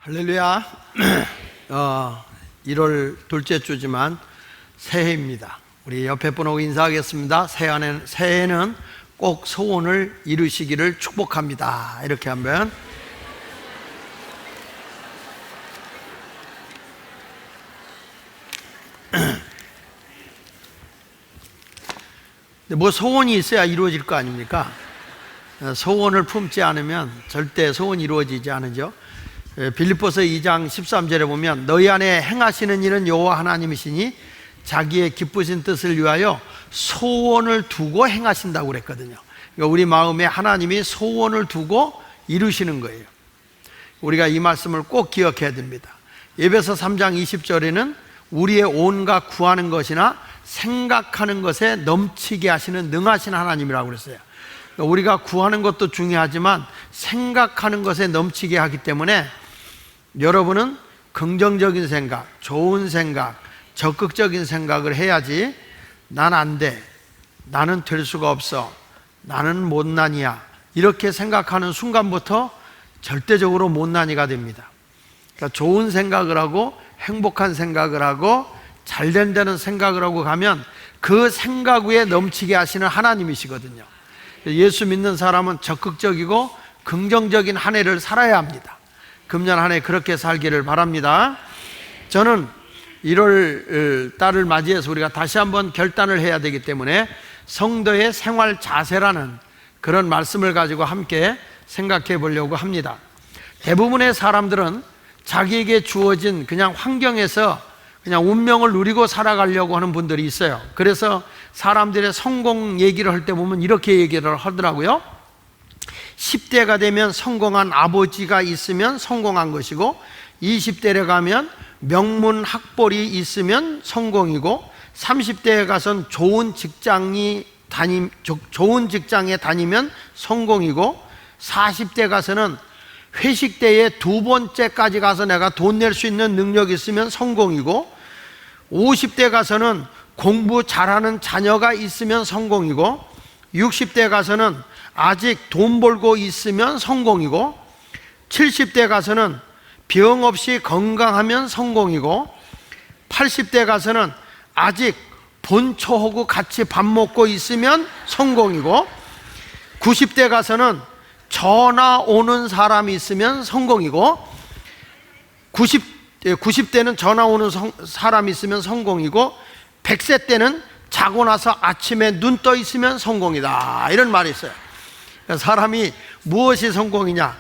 할렐루야. 1월 둘째 주지만 새해입니다. 우리 옆에 분하고 인사하겠습니다. 새해는 꼭 소원을 이루시기를 축복합니다. 이렇게 하면 뭐 소원이 있어야 이루어질 거 아닙니까? 소원을 품지 않으면 절대 소원이 이루어지지 않으죠. 빌립보서 2장 13절에 보면 너희 안에 행하시는 일은 여호와 하나님이시니 자기의 기쁘신 뜻을 위하여 소원을 두고 행하신다고 그랬거든요. 그러니까 우리 마음에 하나님이 소원을 두고 이루시는 거예요. 우리가 이 말씀을 꼭 기억해야 됩니다. 에베소 3장 20절에는 우리의 온갖 구하는 것이나 생각하는 것에 넘치게 하시는 능하신 하나님이라고 그랬어요. 그러니까 우리가 구하는 것도 중요하지만 생각하는 것에 넘치게 하기 때문에 여러분은 긍정적인 생각, 좋은 생각, 적극적인 생각을 해야지 난 안 돼, 나는 될 수가 없어, 나는 못난이야 이렇게 생각하는 순간부터 절대적으로 못난이가 됩니다. 그러니까 좋은 생각을 하고 행복한 생각을 하고 잘 된다는 생각을 하고 가면 그 생각 위에 넘치게 하시는 하나님이시거든요. 예수 믿는 사람은 적극적이고 긍정적인 한 해를 살아야 합니다. 금년 한 해 그렇게 살기를 바랍니다. 저는 1월 달을 맞이해서 우리가 다시 한번 결단을 해야 되기 때문에 성도의 생활 자세라는 그런 말씀을 가지고 함께 생각해 보려고 합니다. 대부분의 사람들은 자기에게 주어진 그냥 환경에서 그냥 운명을 누리고 살아가려고 하는 분들이 있어요. 그래서 사람들의 성공 얘기를 할 때 보면 이렇게 얘기를 하더라고요. 10대가 되면 성공한 아버지가 있으면 성공한 것이고 20대에 가면 명문 학벌이 있으면 성공이고 30대에 가선 좋은 직장에 다니면 성공이고 40대 가서는 회식 때에 두 번째까지 가서 내가 돈 낼 수 있는 능력이 있으면 성공이고 50대 가서는 공부 잘하는 자녀가 있으면 성공이고 60대 가서는 아직 돈 벌고 있으면 성공이고 70대 가서는 병 없이 건강하면 성공이고 80대 가서는 아직 본처하고 같이 밥 먹고 있으면 성공이고 90대 가서는 전화 오는 사람이 있으면 성공이고 90대는 전화 오는 사람이 있으면 성공이고 100세 때는 자고 나서 아침에 눈 떠 있으면 성공이다 이런 말이 있어요. 사람이 무엇이 성공이냐,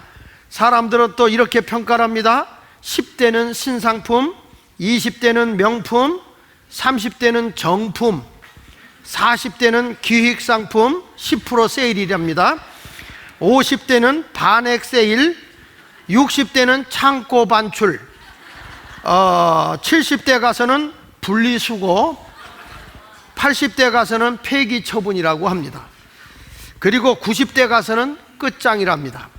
사람들은 또 이렇게 평가를 합니다. 10대는 신상품, 20대는 명품, 30대는 정품, 40대는 기획상품 10% 세일이랍니다. 50대는 반액 세일, 60대는 창고 반출, 70대 가서는 분리수거, 80대 가서는 폐기 처분이라고 합니다. 그리고 90대 가서는 끝장이랍니다.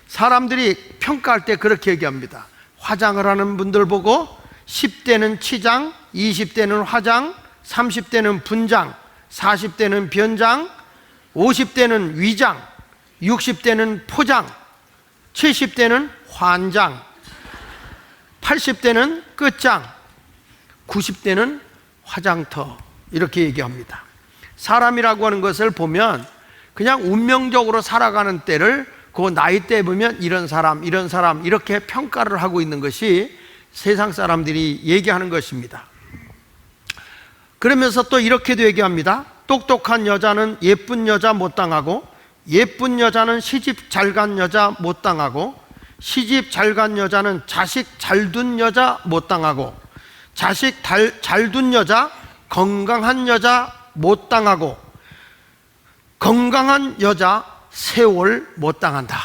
사람들이 평가할 때 그렇게 얘기합니다. 화장을 하는 분들 보고 10대는 치장, 20대는 화장, 30대는 분장, 40대는 변장, 50대는 위장, 60대는 포장, 70대는 환장, 80대는 끝장, 90대는 화장터 이렇게 얘기합니다. 사람이라고 하는 것을 보면 그냥 운명적으로 살아가는 때를 그 나이대에 보면 이런 사람 이렇게 평가를 하고 있는 것이 세상 사람들이 얘기하는 것입니다. 그러면서 또 이렇게도 얘기합니다. 똑똑한 여자는 예쁜 여자 못 당하고 예쁜 여자는 시집 잘 간 여자 못 당하고 시집 잘 간 여자는 자식 잘 둔 여자 못 당하고 자식 잘 둔 여자 건강한 여자 못 당하고 건강한 여자 세월 못 당한다.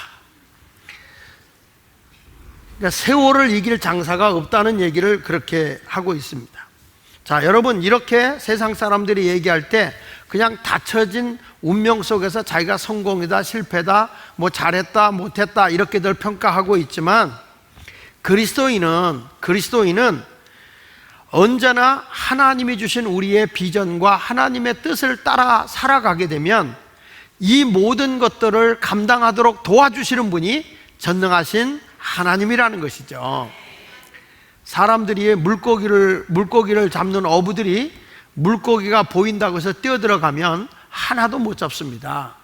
그러니까 세월을 이길 장사가 없다는 얘기를 그렇게 하고 있습니다. 자, 여러분 이렇게 세상 사람들이 얘기할 때 그냥 닫혀진 운명 속에서 자기가 성공이다 실패다 뭐 잘했다 못했다 이렇게들 평가하고 있지만 그리스도인은 언제나 하나님이 주신 우리의 비전과 하나님의 뜻을 따라 살아가게 되면 이 모든 것들을 감당하도록 도와주시는 분이 전능하신 하나님이라는 것이죠. 사람들이 물고기를 잡는 어부들이 물고기가 보인다고 해서 뛰어들어가면 하나도 못 잡습니다.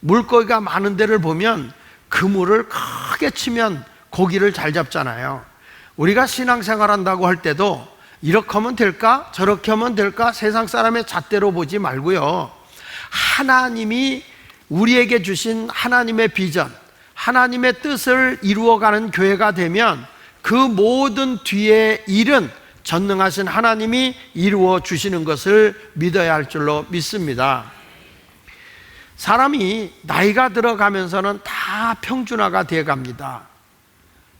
물고기가 많은 데를 보면 그물을 크게 치면 고기를 잘 잡잖아요. 우리가 신앙생활 한다고 할 때도 이렇게 하면 될까? 저렇게 하면 될까? 세상 사람의 잣대로 보지 말고요, 하나님이 우리에게 주신 하나님의 비전, 하나님의 뜻을 이루어가는 교회가 되면 그 모든 뒤에 일은 전능하신 하나님이 이루어 주시는 것을 믿어야 할 줄로 믿습니다. 사람이 나이가 들어가면서는 다 평준화가 되어 갑니다.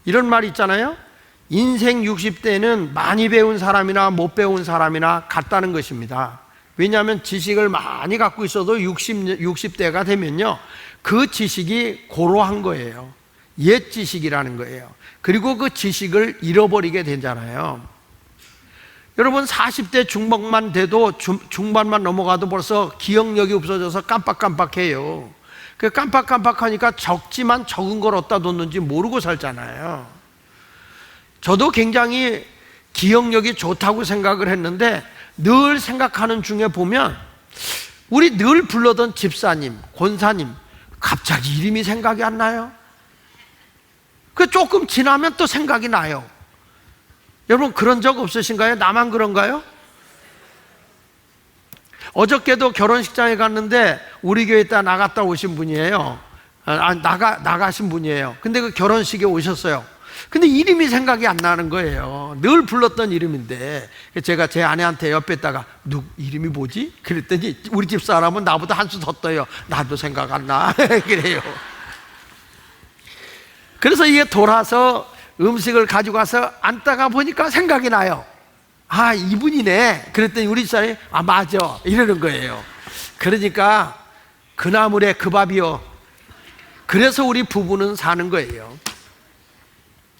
이런 말 있잖아요. 인생 60대는 많이 배운 사람이나 못 배운 사람이나 같다는 것입니다. 왜냐하면 지식을 많이 갖고 있어도 60대가 되면요, 그 지식이 고로한 거예요. 옛 지식이라는 거예요. 그리고 그 지식을 잃어버리게 되잖아요. 여러분, 40대 중반만 돼도 중반만 넘어가도 벌써 기억력이 없어져서 깜빡깜빡해요. 그 깜빡깜빡하니까 적지만 적은 걸 어디다 뒀는지 모르고 살잖아요. 저도 굉장히 기억력이 좋다고 생각을 했는데 늘 생각하는 중에 보면 우리 늘 불러던 집사님, 권사님 갑자기 이름이 생각이 안 나요. 그 조금 지나면 또 생각이 나요. 여러분, 그런 적 없으신가요? 나만 그런가요? 어저께도 결혼식장에 갔는데 우리 교회 있다 나갔다 오신 분이에요. 나가신 분이에요. 근데 그 결혼식에 오셨어요. 근데 이름이 생각이 안 나는 거예요. 늘 불렀던 이름인데 제가 제 아내한테 옆에다가 이름이 뭐지? 그랬더니 우리 집 사람은 나보다 한 수 더 떠요. 나도 생각 안 나. 그래요. 그래서 이게 돌아서 음식을 가지고 와서 앉다가 보니까 생각이 나요. 아, 이분이네. 그랬더니 우리 집사람이 맞아 이러는 거예요. 그러니까 그 나물에 그 밥이요. 그래서 우리 부부는 사는 거예요.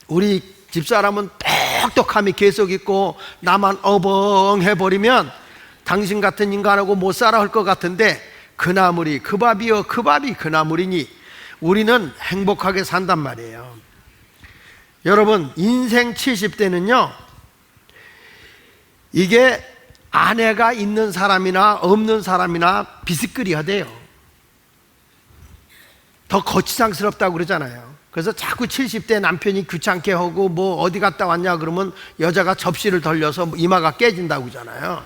우리 집사람은 똑똑함이 계속 있고 나만 어벙해버리면 당신 같은 인간하고 못 살아 할 것 같은데 그 나물이 그 밥이요, 그 밥이 그 나물이니 우리는 행복하게 산단 말이에요. 여러분, 인생 70대는요 이게 아내가 있는 사람이나 없는 사람이나 비스끄리하대요. 더 거치장스럽다고 그러잖아요. 그래서 자꾸 70대 남편이 귀찮게 하고 뭐 어디 갔다 왔냐 그러면 여자가 접시를 돌려서 이마가 깨진다고 하잖아요.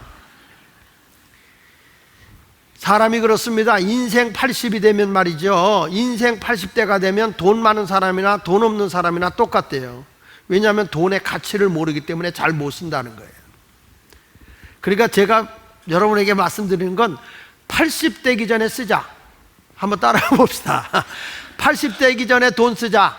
사람이 그렇습니다. 인생 80이 되면 말이죠, 인생 80대가 되면 돈 많은 사람이나 돈 없는 사람이나 똑같대요. 왜냐하면 돈의 가치를 모르기 때문에 잘 못 쓴다는 거예요. 그러니까 제가 여러분에게 말씀드리는 건 80대기 전에 쓰자. 한번 따라해 봅시다. 80대기 전에 돈 쓰자.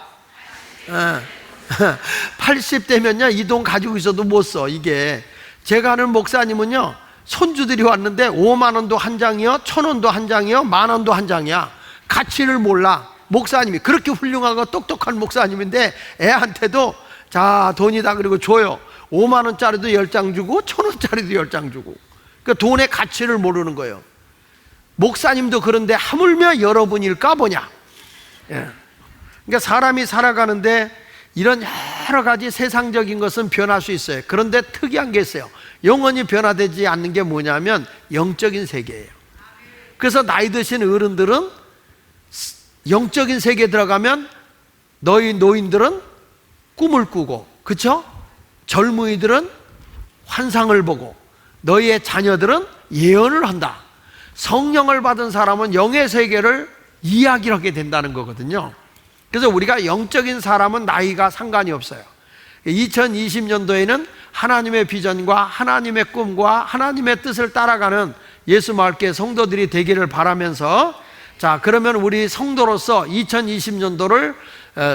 80대면요 이 돈 가지고 있어도 못 써. 이게 제가 아는 목사님은요, 손주들이 왔는데 5만 원도 한 장이요, 1,000원도 한 장이요, 10,000원도 한 장이야. 가치를 몰라. 목사님이 그렇게 훌륭하고 똑똑한 목사님인데 애한테도 자 돈이다 그리고 줘요. 5만 원짜리도 10장 주고 1,000원짜리도 10장 주고. 그 돈의 가치를 모르는 거예요. 목사님도 그런데 하물며 여러분일까 보냐. 그러니까 사람이 살아가는데 이런 여러 가지 세상적인 것은 변할 수 있어요. 그런데 특이한 게 있어요. 영원히 변화되지 않는 게 뭐냐면 영적인 세계예요. 그래서 나이 드신 어른들은 영적인 세계에 들어가면 너희 노인들은 꿈을 꾸고, 그렇죠? 젊은이들은 환상을 보고 너희의 자녀들은 예언을 한다. 성령을 받은 사람은 영의 세계를 이야기를 하게 된다는 거거든요. 그래서 우리가 영적인 사람은 나이가 상관이 없어요. 2020년도에는 하나님의 비전과 하나님의 꿈과 하나님의 뜻을 따라가는 예수마을교회 성도들이 되기를 바라면서, 자, 그러면 우리 성도로서 2020년도를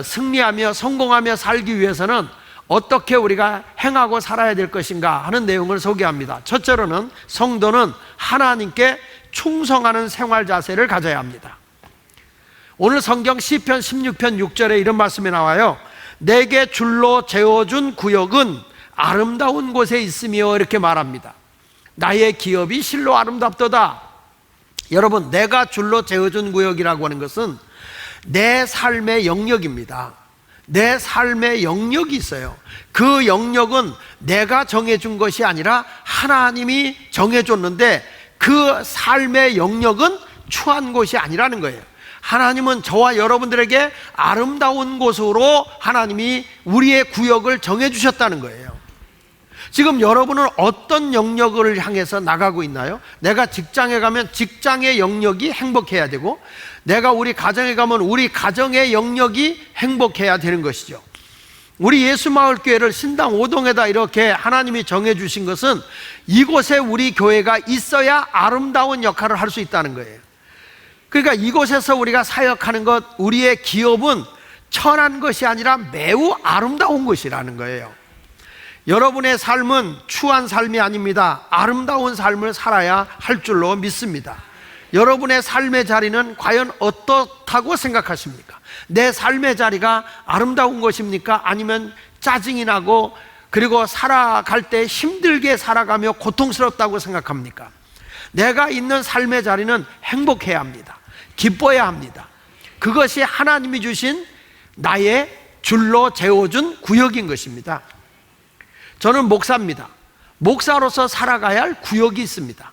승리하며 성공하며 살기 위해서는 어떻게 우리가 행하고 살아야 될 것인가 하는 내용을 소개합니다. 첫째로는 성도는 하나님께 충성하는 생활 자세를 가져야 합니다. 오늘 성경 시편 16편 6절에 이런 말씀이 나와요. 내게 줄로 재어준 구역은 아름다운 곳에 있으며, 이렇게 말합니다. 나의 기업이 실로 아름답도다. 여러분, 내가 줄로 재어준 구역이라고 하는 것은 내 삶의 영역입니다. 내 삶의 영역이 있어요. 그 영역은 내가 정해준 것이 아니라 하나님이 정해줬는데 그 삶의 영역은 추한 곳이 아니라는 거예요. 하나님은 저와 여러분들에게 아름다운 곳으로 하나님이 우리의 구역을 정해주셨다는 거예요. 지금 여러분은 어떤 영역을 향해서 나가고 있나요? 내가 직장에 가면 직장의 영역이 행복해야 되고, 내가 우리 가정에 가면 우리 가정의 영역이 행복해야 되는 것이죠. 우리 예수마을교회를 신당 5동에다 이렇게 하나님이 정해주신 것은 이곳에 우리 교회가 있어야 아름다운 역할을 할 수 있다는 거예요. 그러니까 이곳에서 우리가 사역하는 것, 우리의 기업은 천한 것이 아니라 매우 아름다운 것이라는 거예요. 여러분의 삶은 추한 삶이 아닙니다. 아름다운 삶을 살아야 할 줄로 믿습니다. 여러분의 삶의 자리는 과연 어떻다고 생각하십니까? 내 삶의 자리가 아름다운 것입니까? 아니면 짜증이 나고 그리고 살아갈 때 힘들게 살아가며 고통스럽다고 생각합니까? 내가 있는 삶의 자리는 행복해야 합니다. 기뻐야 합니다. 그것이 하나님이 주신 나의 줄로 재워준 구역인 것입니다. 저는 목사입니다. 목사로서 살아가야 할 구역이 있습니다.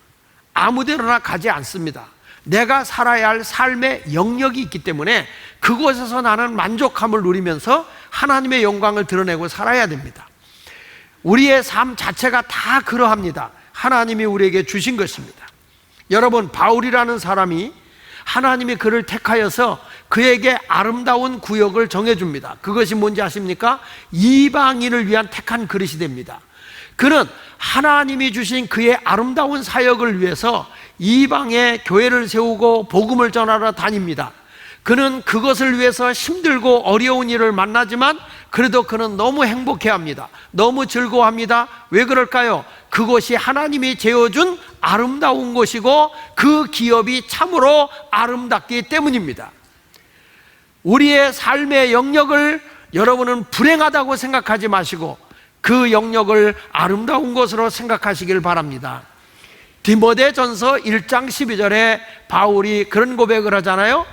아무데나 가지 않습니다. 내가 살아야 할 삶의 영역이 있기 때문에 그곳에서 나는 만족함을 누리면서 하나님의 영광을 드러내고 살아야 됩니다. 우리의 삶 자체가 다 그러합니다. 하나님이 우리에게 주신 것입니다. 여러분, 바울이라는 사람이 하나님이 그를 택하여서 그에게 아름다운 구역을 정해줍니다. 그것이 뭔지 아십니까? 이방인을 위한 택한 그릇이 됩니다. 그는 하나님이 주신 그의 아름다운 사역을 위해서 이방의 교회를 세우고 복음을 전하러 다닙니다. 그는 그것을 위해서 힘들고 어려운 일을 만나지만 그래도 그는 너무 행복해합니다. 너무 즐거워합니다. 왜 그럴까요? 그것이 하나님이 재어준 아름다운 것이고 그 기업이 참으로 아름답기 때문입니다. 우리의 삶의 영역을 여러분은 불행하다고 생각하지 마시고 그 영역을 아름다운 것으로 생각하시길 바랍니다. 디모데전서 1장 12절에 바울이 그런 고백을 하잖아요.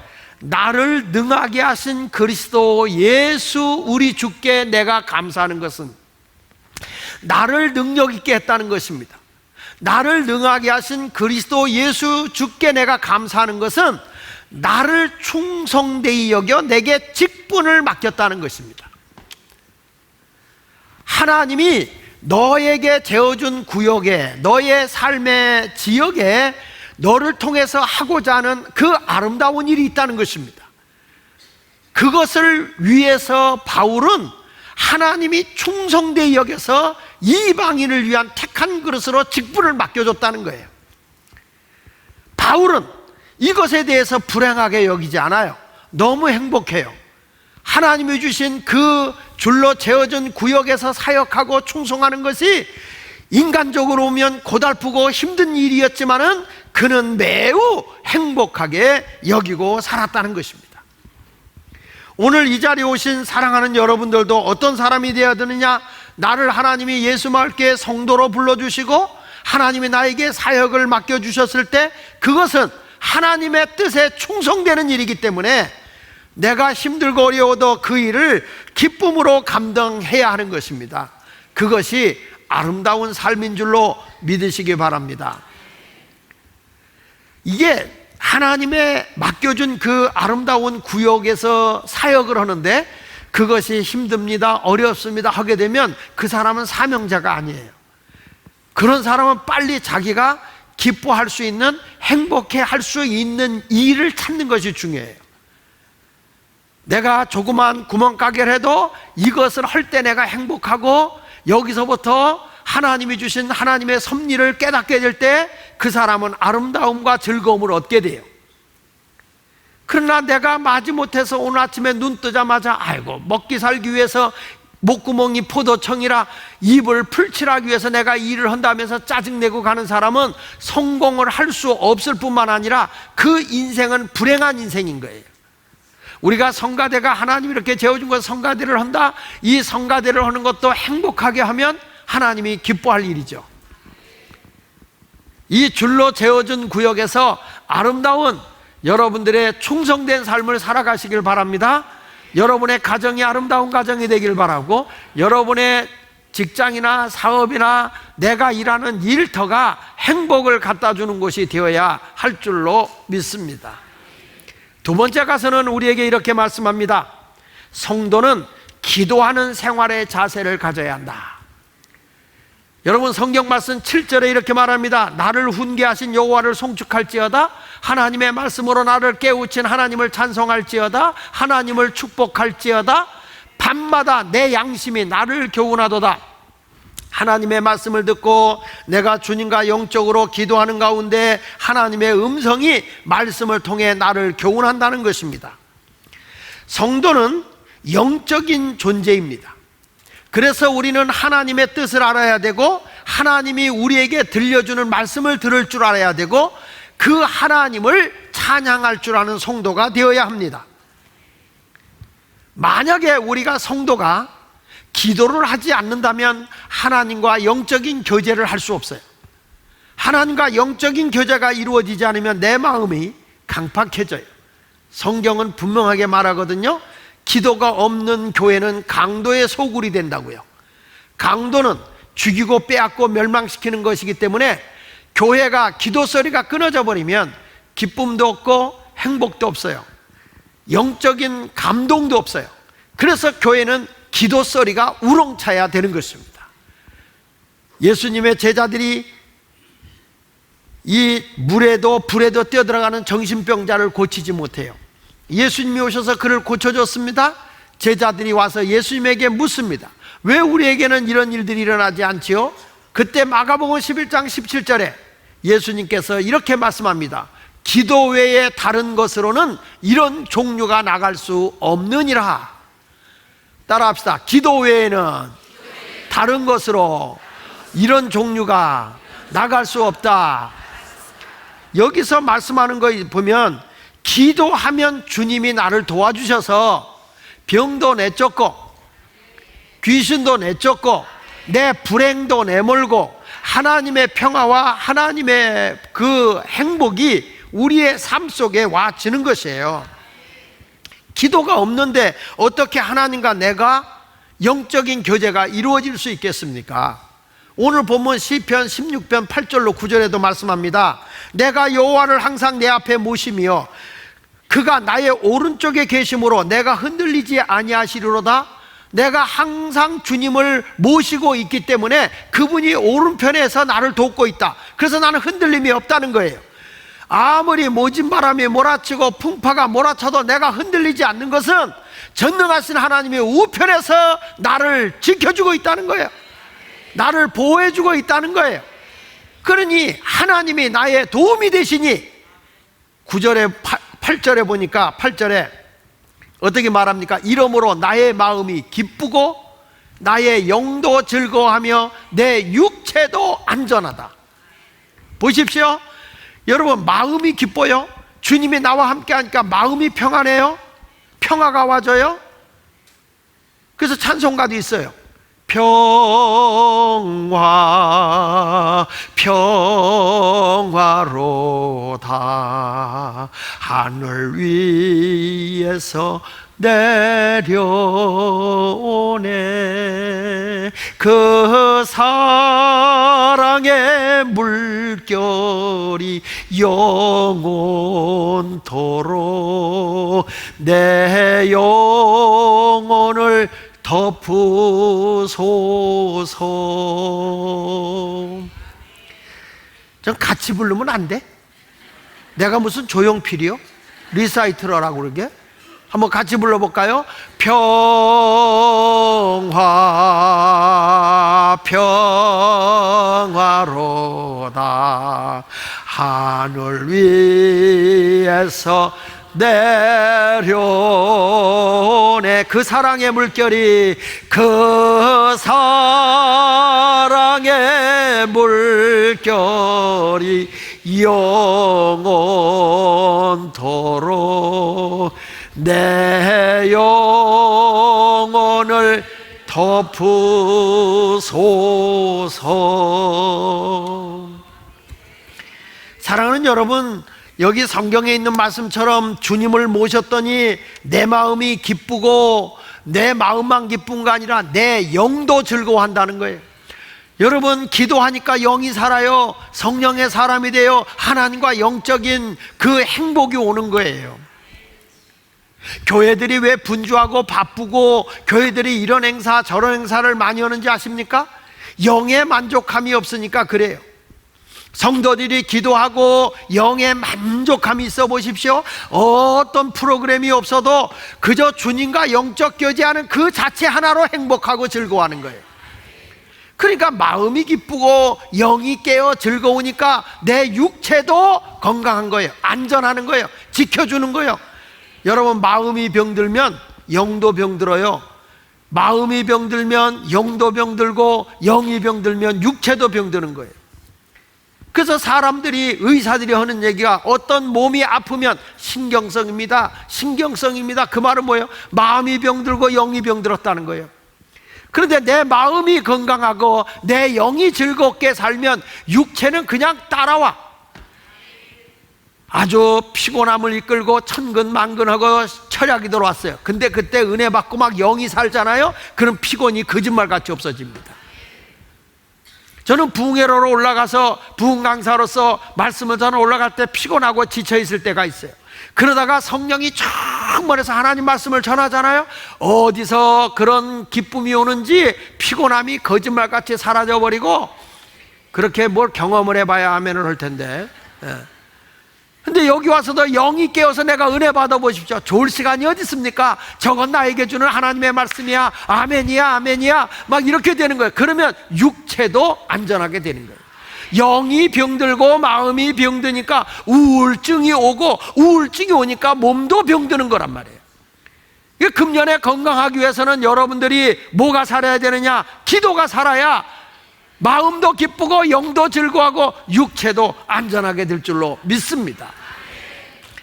나를 능하게 하신 그리스도 예수 우리 주께 내가 감사하는 것은, 나를 능력 있게 했다는 것입니다. 나를 능하게 하신 그리스도 예수 주께 내가 감사하는 것은 나를 충성되이 여겨 내게 직분을 맡겼다는 것입니다. 하나님이 너에게 재어준 구역에, 너의 삶의 지역에 너를 통해서 하고자 하는 그 아름다운 일이 있다는 것입니다. 그것을 위해서 바울은 하나님이 충성되이 여겨서 이방인을 위한 택한 그릇으로 직분을 맡겨줬다는 거예요. 바울은 이것에 대해서 불행하게 여기지 않아요. 너무 행복해요. 하나님이 주신 그 줄로 재어진 구역에서 사역하고 충성하는 것이 인간적으로 보면 고달프고 힘든 일이었지만은 그는 매우 행복하게 여기고 살았다는 것입니다. 오늘 이 자리에 오신 사랑하는 여러분들도 어떤 사람이 되어야 되느냐? 나를 하나님이 예수마을교회 성도로 불러주시고 하나님이 나에게 사역을 맡겨주셨을 때 그것은 하나님의 뜻에 충성되는 일이기 때문에 내가 힘들고 어려워도 그 일을 기쁨으로 감당해야 하는 것입니다. 그것이 아름다운 삶인 줄로 믿으시기 바랍니다. 이게 하나님의 맡겨준 그 아름다운 구역에서 사역을 하는데 그것이 힘듭니다, 어렵습니다 하게 되면 그 사람은 사명자가 아니에요. 그런 사람은 빨리 자기가 기뻐할 수 있는, 행복해 할 수 있는 일을 찾는 것이 중요해요. 내가 조그만 구멍가게를 해도 이것을 할 때 내가 행복하고 여기서부터 하나님이 주신 하나님의 섭리를 깨닫게 될 때 그 사람은 아름다움과 즐거움을 얻게 돼요. 그러나 내가 마지못해서 오늘 아침에 눈 뜨자마자 아이고 먹기 살기 위해서 목구멍이 포도청이라 입을 풀칠하기 위해서 내가 일을 한다면서 짜증내고 가는 사람은 성공을 할 수 없을 뿐만 아니라 그 인생은 불행한 인생인 거예요. 우리가 성가대가 하나님이 이렇게 재워준 것 성가대를 한다, 이 성가대를 하는 것도 행복하게 하면 하나님이 기뻐할 일이죠. 이 줄로 재워준 구역에서 아름다운 여러분들의 충성된 삶을 살아가시길 바랍니다. 여러분의 가정이 아름다운 가정이 되길 바라고, 여러분의 직장이나 사업이나 내가 일하는 일터가 행복을 갖다 주는 곳이 되어야 할 줄로 믿습니다. 두 번째 가서는 우리에게 이렇게 말씀합니다. 성도는 기도하는 생활의 자세를 가져야 한다. 여러분, 성경 말씀 7절에 이렇게 말합니다. 나를 훈계하신 여호와를 송축할지어다. 하나님의 말씀으로 나를 깨우친 하나님을 찬송할지어다. 하나님을 축복할지어다. 밤마다 내 양심이 나를 교훈하도다. 하나님의 말씀을 듣고 내가 주님과 영적으로 기도하는 가운데 하나님의 음성이 말씀을 통해 나를 교훈한다는 것입니다. 성도는 영적인 존재입니다. 그래서 우리는 하나님의 뜻을 알아야 되고, 하나님이 우리에게 들려주는 말씀을 들을 줄 알아야 되고, 그 하나님을 찬양할 줄 아는 성도가 되어야 합니다. 만약에 우리가 성도가 기도를 하지 않는다면 하나님과 영적인 교제를 할 수 없어요. 하나님과 영적인 교제가 이루어지지 않으면 내 마음이 강팍해져요. 성경은 분명하게 말하거든요. 기도가 없는 교회는 강도의 소굴이 된다고요. 강도는 죽이고 빼앗고 멸망시키는 것이기 때문에 교회가 기도 소리가 끊어져 버리면 기쁨도 없고 행복도 없어요. 영적인 감동도 없어요. 그래서 교회는 기도 소리가 우렁차야 되는 것입니다. 예수님의 제자들이 이 물에도 불에도 뛰어들어가는 정신병자를 고치지 못해요. 예수님이 오셔서 그를 고쳐줬습니다. 제자들이 와서 예수님에게 묻습니다. 왜 우리에게는 이런 일들이 일어나지 않지요? 그때 마가복음 11장 17절에 예수님께서 이렇게 말씀합니다. 기도 외에 다른 것으로는 이런 종류가 나갈 수 없느니라. 따라합시다. 기도 외에는 다른 것으로 이런 종류가 나갈 수 없다. 여기서 말씀하는 거 보면 기도하면 주님이 나를 도와주셔서 병도 내쫓고 귀신도 내쫓고 내 불행도 내몰고 하나님의 평화와 하나님의 그 행복이 우리의 삶 속에 와지는 것이에요. 기도가 없는데 어떻게 하나님과 내가 영적인 교제가 이루어질 수 있겠습니까? 오늘 본문 시편 16편 8절로 9절에도 말씀합니다. 내가 여호와를 항상 내 앞에 모시며 그가 나의 오른쪽에 계심으로 내가 흔들리지 아니하시리로다. 내가 항상 주님을 모시고 있기 때문에 그분이 오른편에서 나를 돕고 있다. 그래서 나는 흔들림이 없다는 거예요. 아무리 모진 바람이 몰아치고 풍파가 몰아쳐도 내가 흔들리지 않는 것은 전능하신 하나님이 우편에서 나를 지켜주고 있다는 거예요. 나를 보호해주고 있다는 거예요. 그러니 하나님이 나의 도움이 되시니 9절에 8절에 보니까 8절에 어떻게 말합니까? 이러므로 나의 마음이 기쁘고 나의 영도 즐거워하며 내 육체도 안전하다. 보십시오. 여러분, 마음이 기뻐요. 주님이 나와 함께 하니까 마음이 평안해요. 평화가 와져요. 그래서 찬송가도 있어요. 평화 평화로다 하늘 위에서 내려오네. 그 사랑의 물결이 영원토록 내 영혼을 덮으소서. 전 같이 부르면 안 돼? 내가 무슨 조용필이요? 리사이트러라고 그러게? 한번 같이 불러볼까요? 평화 평화로다 하늘 위에서 내려오네. 그 사랑의 물결이 그 사랑의 물결이 영원토록 내 영혼을 덮으소서. 사랑하는 여러분, 여기 성경에 있는 말씀처럼 주님을 모셨더니 내 마음이 기쁘고, 내 마음만 기쁜가 아니라 내 영도 즐거워한다는 거예요. 여러분, 기도하니까 영이 살아요. 성령의 사람이 돼요. 하나님과 영적인 그 행복이 오는 거예요. 교회들이 왜 분주하고 바쁘고 교회들이 이런 행사 저런 행사를 많이 하는지 아십니까? 영의 만족함이 없으니까 그래요. 성도들이 기도하고 영의 만족함이 있어 보십시오. 어떤 프로그램이 없어도 그저 주님과 영적 교제하는 그 자체 하나로 행복하고 즐거워하는 거예요. 그러니까 마음이 기쁘고 영이 깨어 즐거우니까 내 육체도 건강한 거예요. 안전하는 거예요. 지켜주는 거예요. 여러분, 마음이 병들면 영도 병들어요. 마음이 병들면 영도 병들고, 영이 병들면 육체도 병드는 거예요. 그래서 사람들이, 의사들이 하는 얘기가 어떤 몸이 아프면 신경성입니다. 신경성입니다. 그 말은 뭐예요? 마음이 병들고 영이 병들었다는 거예요. 그런데 내 마음이 건강하고 내 영이 즐겁게 살면 육체는 그냥 따라와. 아주 피곤함을 이끌고 천근만근하고 철약이 들어왔어요. 근데 그때 은혜 받고 막 영이 살잖아요. 그럼 피곤이 거짓말같이 없어집니다. 저는 부흥회로로 올라가서 부흥 강사로서 말씀을 전하 올라갈 때 피곤하고 지쳐있을 때가 있어요. 그러다가 성령이 충만해서 하나님 말씀을 전하잖아요. 어디서 그런 기쁨이 오는지 피곤함이 거짓말같이 사라져버리고, 그렇게 뭘 경험을 해봐야 아멘을 할 텐데. 근데 여기 와서도 영이 깨어서 내가 은혜 받아보십시오. 좋을 시간이 어디 있습니까? 저건 나에게 주는 하나님의 말씀이야. 아멘이야, 아멘이야. 막 이렇게 되는 거예요. 그러면 육체도 안전하게 되는 거예요. 영이 병들고 마음이 병드니까 우울증이 오고, 우울증이 오니까 몸도 병드는 거란 말이에요. 금년에 건강하기 위해서는 여러분들이 뭐가 살아야 되느냐? 기도가 살아야 마음도 기쁘고 영도 즐거워하고 육체도 안전하게 될 줄로 믿습니다.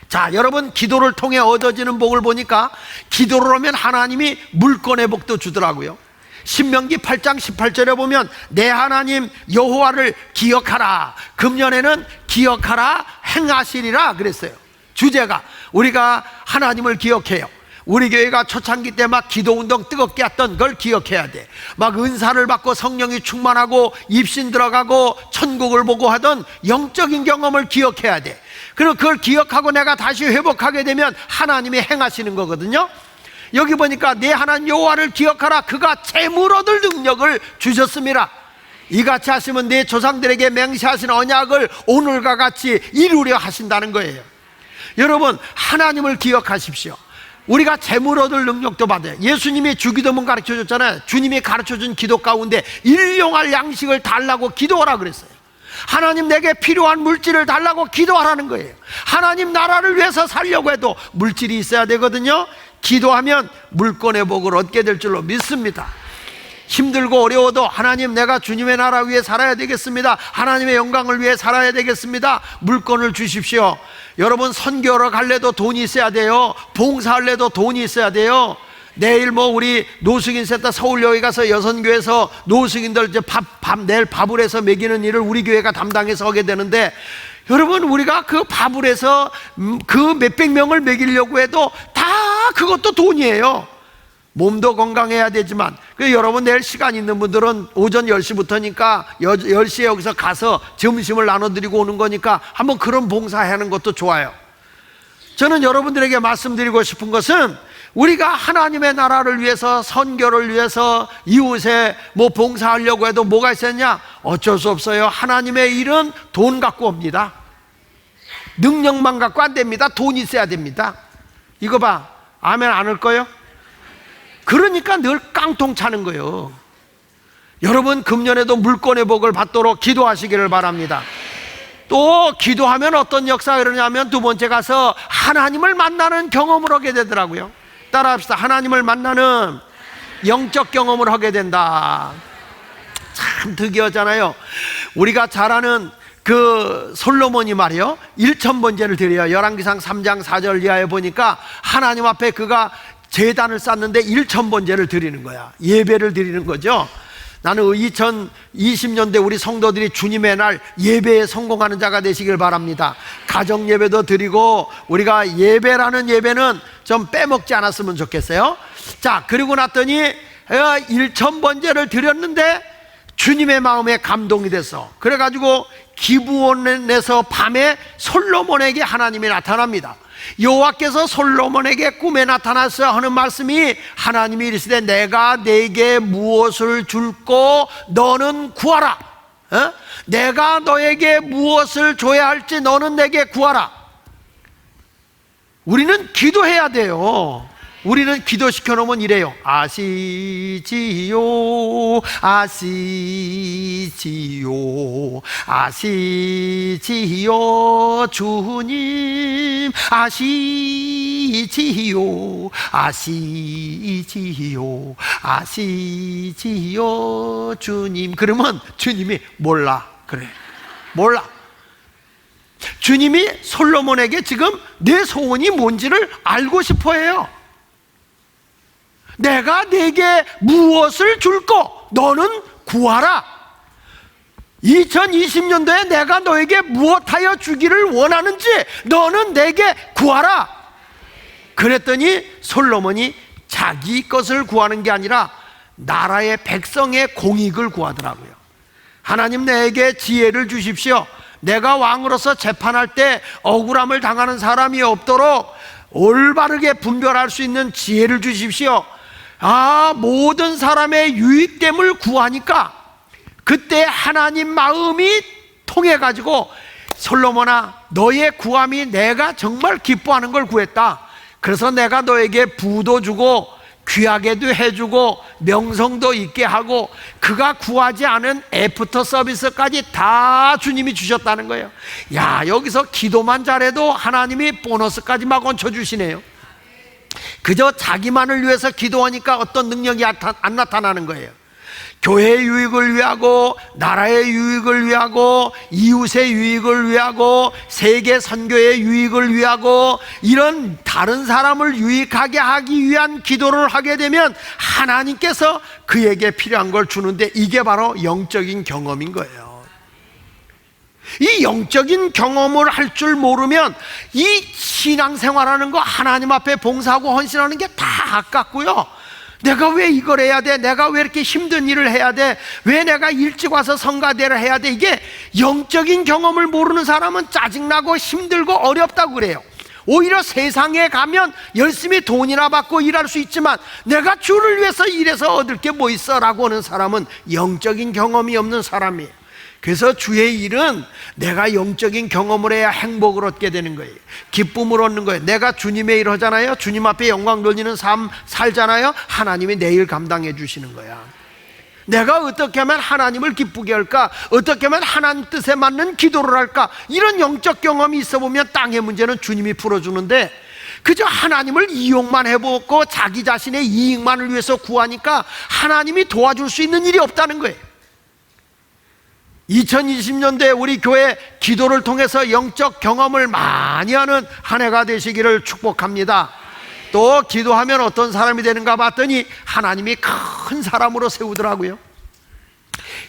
자, 여러분, 기도를 통해 얻어지는 복을 보니까 기도를 하면 하나님이 물권의 복도 주더라고요. 신명기 8장 18절에 보면 내 하나님 여호와를 기억하라. 금년에는 기억하라 행하시리라 그랬어요. 주제가 우리가 하나님을 기억해요. 우리 교회가 초창기 때 막 기도운동 뜨겁게 했던 걸 기억해야 돼. 막 은사를 받고 성령이 충만하고 입신 들어가고 천국을 보고 하던 영적인 경험을 기억해야 돼. 그리고 그걸 기억하고 내가 다시 회복하게 되면 하나님이 행하시는 거거든요. 여기 보니까 내 하나님 여호와를 기억하라. 그가 재물 얻을 능력을 주셨습니다. 이같이 하시면 내 조상들에게 맹세하신 언약을 오늘과 같이 이루려 하신다는 거예요. 여러분, 하나님을 기억하십시오. 우리가 재물 얻을 능력도 받아요. 예수님이 주기도문 가르쳐줬잖아요. 주님이 가르쳐준 기도 가운데 일용할 양식을 달라고 기도하라 그랬어요. 하나님 내게 필요한 물질을 달라고 기도하라는 거예요. 하나님 나라를 위해서 살려고 해도 물질이 있어야 되거든요. 기도하면 물권의 복을 얻게 될 줄로 믿습니다. 힘들고 어려워도 하나님 내가 주님의 나라 위해 살아야 되겠습니다. 하나님의 영광을 위해 살아야 되겠습니다. 물권을 주십시오. 여러분, 선교하러 갈래도 돈이 있어야 돼요. 봉사할래도 돈이 있어야 돼요. 내일 뭐 우리 노숙인 센터 서울역에 가서 여선교에서 노숙인들 이제 내일 밥을 해서 먹이는 일을 우리 교회가 담당해서 하게 되는데, 여러분, 우리가 그 밥을 해서 그 몇백 명을 먹이려고 해도 다 그것도 돈이에요. 몸도 건강해야 되지만, 여러분 내일 시간 있는 분들은 오전 10시부터니까 10시에 여기서 가서 점심을 나눠드리고 오는 거니까 한번 그런 봉사하는 것도 좋아요. 저는 여러분들에게 말씀드리고 싶은 것은 우리가 하나님의 나라를 위해서, 선교를 위해서, 이웃에 뭐 봉사하려고 해도 뭐가 있었냐? 어쩔 수 없어요. 하나님의 일은 돈 갖고 옵니다. 능력만 갖고 안 됩니다. 돈이 있어야 됩니다. 이거 봐, 아멘 안 할 거예요? 그러니까 늘 깡통 차는 거예요. 여러분, 금년에도 물권의 복을 받도록 기도하시기를 바랍니다. 또 기도하면 어떤 역사가 일어나냐면 두 번째 가서 하나님을 만나는 경험을 하게 되더라고요. 따라합시다. 하나님을 만나는 영적 경험을 하게 된다. 참 특이하잖아요. 우리가 잘 아는 그 솔로몬이 말이요, 1000번제를 드려요. 열왕기상 3장 4절 이하에 보니까 하나님 앞에 그가 제단을 쌓는데 1000번제를 드리는 거야. 예배를 드리는 거죠. 나는 2020년대 우리 성도들이 주님의 날 예배에 성공하는 자가 되시길 바랍니다. 가정 예배도 드리고 우리가 예배라는 예배는 좀 빼먹지 않았으면 좋겠어요. 자, 그리고 났더니 1,000번제를 드렸는데 주님의 마음에 감동이 됐어. 그래가지고 기브온에서 밤에 솔로몬에게 하나님이 나타납니다. 여호와께서 솔로몬에게 꿈에 나타나서 하는 말씀이, 하나님이 이르시되 내가 네게 무엇을 줄고 너는 구하라. 내가 너에게 무엇을 줘야 할지 너는 내게 구하라. 우리는 기도해야 돼요. 우리는 기도시켜 놓으면 이래요. 아시지요 아시지요 아시지요 주님 아시지요 아시지요 아시지요 주님. 그러면 주님이 몰라. 그래, 몰라. 주님이 솔로몬에게 지금 내 소원이 뭔지를 알고 싶어 해요. 내가 네게 무엇을 줄고 너는 구하라. 2020년도에 내가 너에게 무엇하여 주기를 원하는지 너는 내게 구하라. 그랬더니 솔로몬이 자기 것을 구하는 게 아니라 나라의 백성의 공익을 구하더라고요. 하나님, 내게 지혜를 주십시오. 내가 왕으로서 재판할 때 억울함을 당하는 사람이 없도록 올바르게 분별할 수 있는 지혜를 주십시오. 모든 사람의 유익됨을 구하니까 그때 하나님 마음이 통해가지고, 솔로몬아, 너의 구함이 내가 정말 기뻐하는 걸 구했다. 그래서 내가 너에게 부도 주고 귀하게도 해주고 명성도 있게 하고 그가 구하지 않은 애프터 서비스까지 다 주님이 주셨다는 거예요. 야, 여기서 기도만 잘해도 하나님이 보너스까지 막 얹혀주시네요. 그저 자기만을 위해서 기도하니까 어떤 능력이 안 나타나는 거예요. 교회의 유익을 위하고, 나라의 유익을 위하고, 이웃의 유익을 위하고, 세계 선교의 유익을 위하고, 이런 다른 사람을 유익하게 하기 위한 기도를 하게 되면 하나님께서 그에게 필요한 걸 주는데, 이게 바로 영적인 경험인 거예요. 이 영적인 경험을 할 줄 모르면 이 신앙생활하는 거, 하나님 앞에 봉사하고 헌신하는 게 다 아깝고요. 내가 왜 이걸 해야 돼? 내가 왜 이렇게 힘든 일을 해야 돼? 왜 내가 일찍 와서 성가대를 해야 돼? 이게 영적인 경험을 모르는 사람은 짜증나고 힘들고 어렵다고 그래요. 오히려 세상에 가면 열심히 돈이나 받고 일할 수 있지만 내가 주를 위해서 일해서 얻을 게 뭐 있어? 라고 하는 사람은 영적인 경험이 없는 사람이에요. 그래서 주의 일은 내가 영적인 경험을 해야 행복을 얻게 되는 거예요. 기쁨을 얻는 거예요. 내가 주님의 일 하잖아요. 주님 앞에 영광 돌리는 삶 살잖아요. 하나님이 내 일 감당해 주시는 거야. 내가 어떻게 하면 하나님을 기쁘게 할까? 어떻게 하면 하나님 뜻에 맞는 기도를 할까? 이런 영적 경험이 있어 보면 땅의 문제는 주님이 풀어주는데, 그저 하나님을 이용만 해보고 자기 자신의 이익만을 위해서 구하니까 하나님이 도와줄 수 있는 일이 없다는 거예요. 2020년도에 우리 교회 기도를 통해서 영적 경험을 많이 하는 한 해가 되시기를 축복합니다. 또 기도하면 어떤 사람이 되는가 봤더니 하나님이 큰 사람으로 세우더라고요.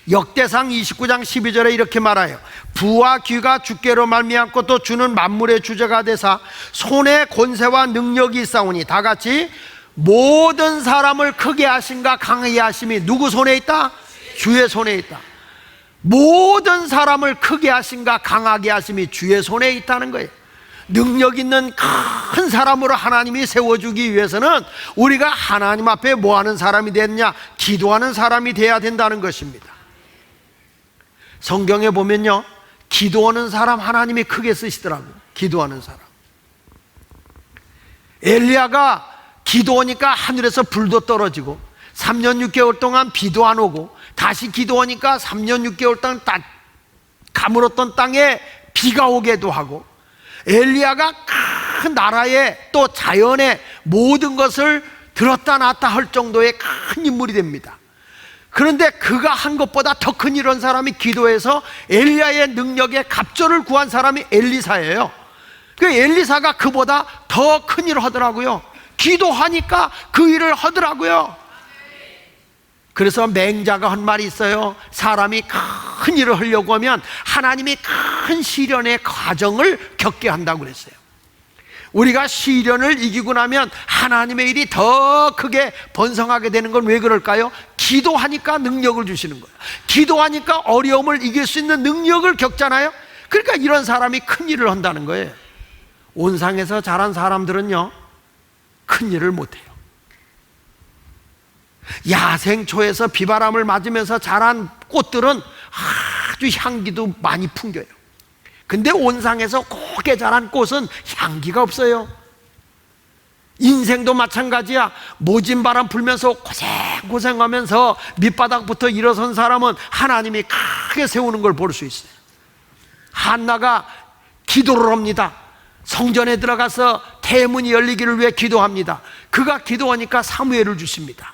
역대상 29장 12절에 이렇게 말해요. 부와 귀가 주께로 말미암고 또 주는 만물의 주제가 되사 손에 권세와 능력이 있사오니, 다 같이, 모든 사람을 크게 하심과 강하게 하심이 누구 손에 있다? 주의 손에 있다. 모든 사람을 크게 하심과 강하게 하심이 주의 손에 있다는 거예요. 능력 있는 큰 사람으로 하나님이 세워주기 위해서는 우리가 하나님 앞에 뭐하는 사람이 됐냐? 기도하는 사람이 돼야 된다는 것입니다. 성경에 보면요, 기도하는 사람 하나님이 크게 쓰시더라고요. 기도하는 사람. 엘리야가 기도하니까 하늘에서 불도 떨어지고 3년 6개월 동안 비도 안 오고, 다시 기도하니까 3년 6개월 동안 가물었던 땅에 비가 오게도 하고, 엘리야가 큰 나라의 또 자연의 모든 것을 들었다 놨다 할 정도의 큰 인물이 됩니다. 그런데 그가 한 것보다 더 큰 이런 사람이 기도해서 엘리야의 능력에 갑절을 구한 사람이 엘리사예요. 그 엘리사가 그보다 더 큰 일을 하더라고요. 기도하니까 그 일을 하더라고요. 그래서 맹자가 한 말이 있어요. 사람이 큰 일을 하려고 하면 하나님이 큰 시련의 과정을 겪게 한다고 그랬어요. 우리가 시련을 이기고 나면 하나님의 일이 더 크게 번성하게 되는 건 왜 그럴까요? 기도하니까 능력을 주시는 거예요. 기도하니까 어려움을 이길 수 있는 능력을 겪잖아요. 그러니까 이런 사람이 큰 일을 한다는 거예요. 온상에서 자란 사람들은요, 큰 일을 못해요. 야생초에서 비바람을 맞으면서 자란 꽃들은 아주 향기도 많이 풍겨요. 근데 온상에서 곱게 자란 꽃은 향기가 없어요. 인생도 마찬가지야. 모진 바람 불면서 고생하면서 밑바닥부터 일어선 사람은 하나님이 크게 세우는 걸 볼 수 있어요. 한나가 기도를 합니다. 성전에 들어가서 대문이 열리기를 위해 기도합니다. 그가 기도하니까 사무엘을 주십니다.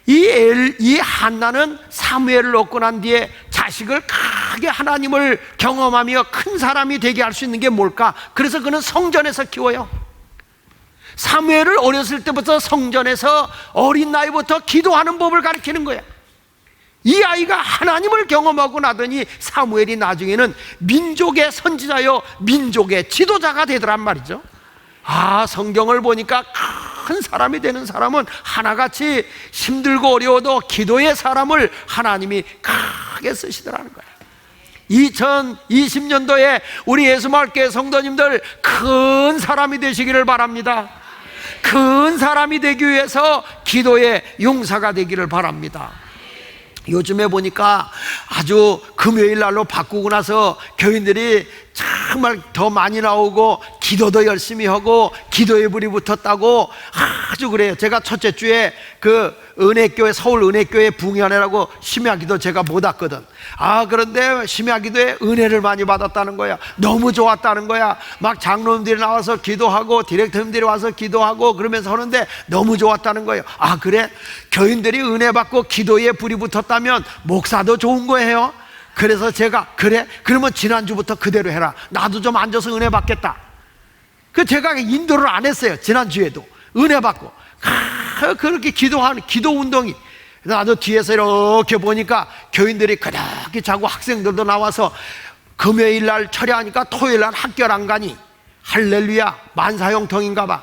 이 한나는 사무엘을 얻고 난 뒤에 자식을 크게 하나님을 경험하며 큰 사람이 되게 할 수 있는 게 뭘까? 그래서 그는 성전에서 키워요. 사무엘을 어렸을 때부터 성전에서 어린 나이부터 기도하는 법을 가르치는 거야. 이 아이가 하나님을 경험하고 나더니 사무엘이 나중에는 민족의 선지자요 민족의 지도자가 되더란 말이죠. 성경을 보니까 큰 사람이 되는 사람은 하나같이 힘들고 어려워도 기도의 사람을 하나님이 크게 쓰시더라는 거예요. 2020년도에 우리 예수마을교회 성도님들 큰 사람이 되시기를 바랍니다. 큰 사람이 되기 위해서 기도의 용사가 되기를 바랍니다. 요즘에 보니까 아주 금요일 날로 바꾸고 나서 교인들이 정말 더 많이 나오고 기도도 열심히 하고 기도의 불이 붙었다고 아주 그래요. 제가 첫째 주에 그 은혜교회, 서울 은혜교회 붕연회라고 심야기도 제가 못 왔거든. 그런데 심야기도에 은혜를 많이 받았다는 거야. 너무 좋았다는 거야. 막 장로님들이 나와서 기도하고 디렉터님들이 와서 기도하고 그러면서 하는데 너무 좋았다는 거예요. 그래? 교인들이 은혜 받고 기도에 불이 붙었다면 목사도 좋은 거예요. 그래서 제가 그래? 그러면 지난주부터 그대로 해라. 나도 좀 앉아서 은혜 받겠다. 제가 인도를 안 했어요. 지난주에도 은혜 받고 그렇게 기도하는 기도 운동이. 나도 뒤에서 이렇게 보니까 교인들이 그렇게 자고 학생들도 나와서 금요일 날 철야하니까 토요일 날 학교를 안 가니 할렐루야 만사형통인가 봐.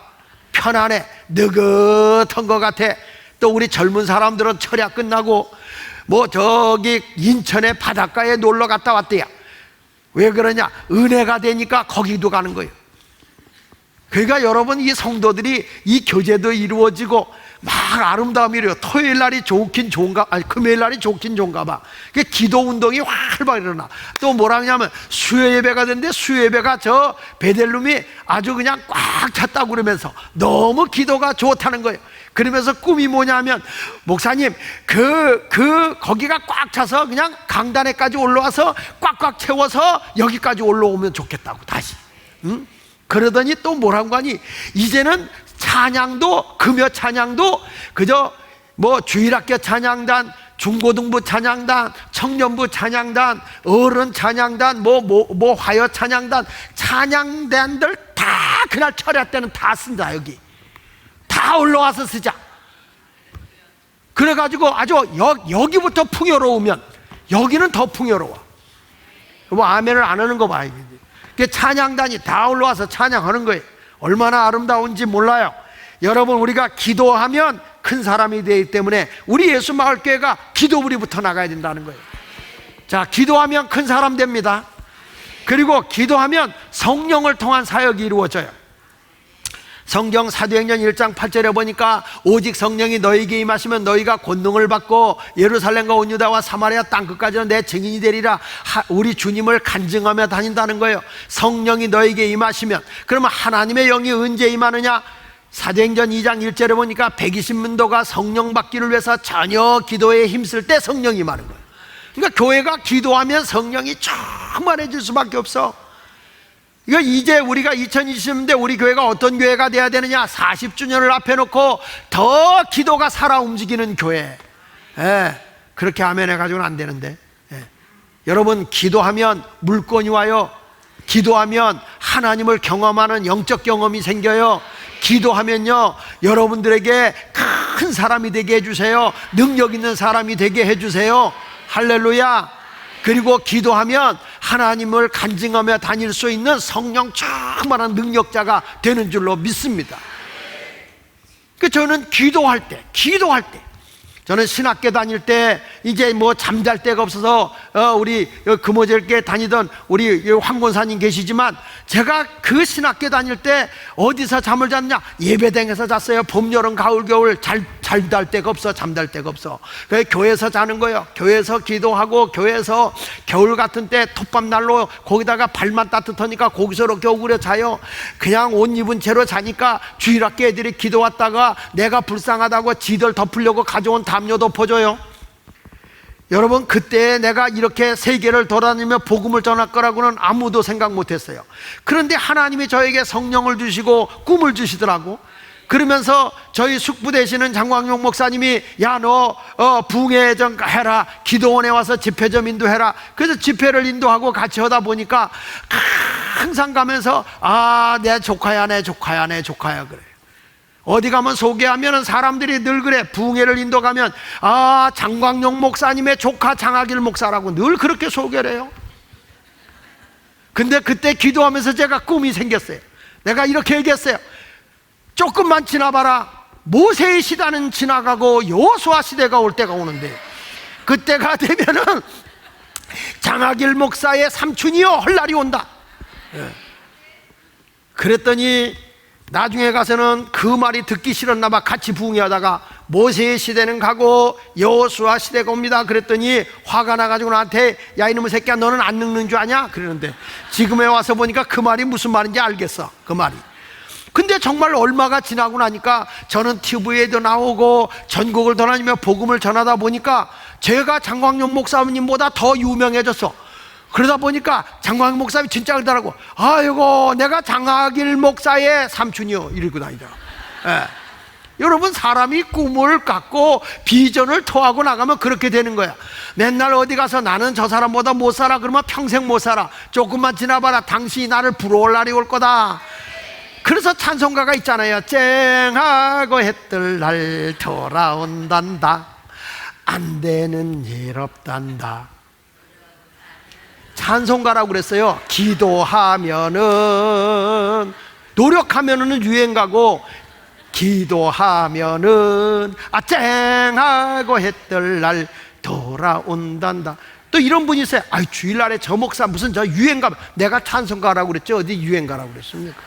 편안해. 느긋한 것 같아. 또 우리 젊은 사람들은 철야 끝나고 저기 인천의 바닷가에 놀러 갔다 왔대요. 왜 그러냐? 은혜가 되니까 거기도 가는 거예요. 그러니까 여러분, 이 성도들이 이 교제도 이루어지고 막 아름다움이 이래요. 토요일 날이 좋긴 좋은가, 금요일 날이 좋긴 좋은가 봐. 기도 운동이 활발히 일어나. 또 뭐라 하냐면 수요 예배가 되는데 수요 예배가 저 베델룸이 아주 그냥 꽉 찼다고 그러면서 너무 기도가 좋다는 거예요. 그러면서 꿈이 뭐냐면, 목사님 거기가 꽉 차서 그냥 강단에까지 올라와서 꽉꽉 채워서 여기까지 올라오면 좋겠다고 다시. 그러더니 또 뭐라고 하니, 이제는 찬양도, 금요 찬양도 그저 주일학교 찬양단, 중고등부 찬양단, 청년부 찬양단, 어른 찬양단, 화요 찬양단, 찬양단들 다 그날 철야 때는 다 쓴다. 여기 다 올라와서 쓰자. 그래가지고 아주 여기부터 풍요로우면 여기는 더 풍요로워. 아멘을 안 하는 거 봐요. 찬양단이 다 올라와서 찬양하는 거예요. 얼마나 아름다운지 몰라요. 여러분, 우리가 기도하면 큰 사람이 되기 때문에 우리 예수마을교회가 기도부리부터 나가야 된다는 거예요. 자, 기도하면 큰 사람 됩니다. 그리고 기도하면 성령을 통한 사역이 이루어져요. 성경 사도행전 1장 8절에 보니까 오직 성령이 너희에게 임하시면 너희가 권능을 받고 예루살렘과 온 유다와 사마리아 땅끝까지는 내 증인이 되리라. 우리 주님을 간증하며 다닌다는 거예요. 성령이 너희에게 임하시면. 그러면 하나님의 영이 언제 임하느냐? 사도행전 2장 1절에 보니까 120문도가 성령 받기를 위해서 전혀 기도에 힘쓸 때 성령이 임하는 거예요. 그러니까 교회가 기도하면 성령이 충만해질 수밖에 없어. 이제 우리가 2020년대 우리 교회가 어떤 교회가 돼야 되느냐? 40주년을 앞에 놓고 더 기도가 살아 움직이는 교회. 그렇게 아멘 해가지고는 안 되는데. 여러분, 기도하면 물건이 와요. 기도하면 하나님을 경험하는 영적 경험이 생겨요. 기도하면요, 여러분들에게 큰 사람이 되게 해주세요. 능력 있는 사람이 되게 해주세요. 할렐루야. 그리고 기도하면 하나님을 간증하며 다닐 수 있는 성령 충만한 능력자가 되는 줄로 믿습니다. 저는 기도할 때 저는 신학교 다닐 때 이제 뭐 잠잘 데가 없어서 우리 금오절께 다니던 우리 황권사님 계시지만, 제가 그 신학교 다닐 때 어디서 잠을 잤냐? 예배당에서 잤어요. 봄, 여름, 가을, 겨울 잠잘 데가 없어. 잠잘 데가 없어. 그래서 교회에서 자는 거예요. 교회에서 기도하고, 교회에서 겨울 같은 때 톱밥난로 거기다가 발만 따뜻하니까 거기서 이렇게 오그려 자요. 그냥 옷 입은 채로 자니까 주일학교 애들이 기도 왔다가 내가 불쌍하다고 지들 덮으려고 가져온 담요 덮어줘요. 여러분, 그때 내가 이렇게 세계를 돌아다니며 복음을 전할 거라고는 아무도 생각 못했어요. 그런데 하나님이 저에게 성령을 주시고 꿈을 주시더라고. 그러면서 저희 숙부 되시는 장광용 목사님이, 야, 너 부흥회 좀 해라, 기도원에 와서 집회 좀 인도해라. 그래서 집회를 인도하고 같이 하다 보니까 항상 가면서, 아, 내 조카야, 내 조카야, 내 조카야, 그래. 어디 가면 소개하면 사람들이 늘 그래. 부흥회를 인도 가면, 아, 장광용 목사님의 조카 장학일 목사라고 늘 그렇게 소개를 해요. 근데 그때 기도하면서 제가 꿈이 생겼어요. 내가 이렇게 얘기했어요. 조금만 지나봐라. 모세의 시대는 지나가고 여호수아 시대가 올 때가 오는데, 그때가 되면은 장학일 목사의 삼촌이요 할 날이 온다. 그랬더니 나중에 가서는 그 말이 듣기 싫었나 봐. 같이 부흥회 하다가 모세의 시대는 가고 여호수아 시대가 옵니다. 그랬더니 화가 나가지고 나한테, 야, 이놈의 새끼야, 너는 안 늙는 줄 아냐? 그러는데 지금에 와서 보니까 그 말이 무슨 말인지 알겠어. 그 말이. 근데 정말 얼마가 지나고 나니까 저는 TV에도 나오고 전국을 돌아다니며 복음을 전하다 보니까 제가 장광용 목사님보다 더 유명해졌어. 그러다 보니까 장광용 목사님이 진짜 그러더라고. 아이고, 내가 장학일 목사의 삼촌이요, 이러고 다니더라고. 여러분, 사람이 꿈을 갖고 비전을 토하고 나가면 그렇게 되는 거야. 맨날 어디 가서 나는 저 사람보다 못 살아 그러면 평생 못 살아. 조금만 지나봐라. 당신이 나를 부러울 날이 올 거다. 그래서 찬송가가 있잖아요. 쨍하고 해뜰 날 돌아온단다. 안 되는 일 없단다. 찬송가라고 그랬어요. 기도하면은, 노력하면은 유행가고, 기도하면은 쨍하고 해뜰 날 돌아온단다. 또 이런 분이 있어요. 아이, 주일날에 저 목사 무슨 저 유행가. 내가 찬송가라고 그랬죠. 어디 유행가라고 그랬습니까?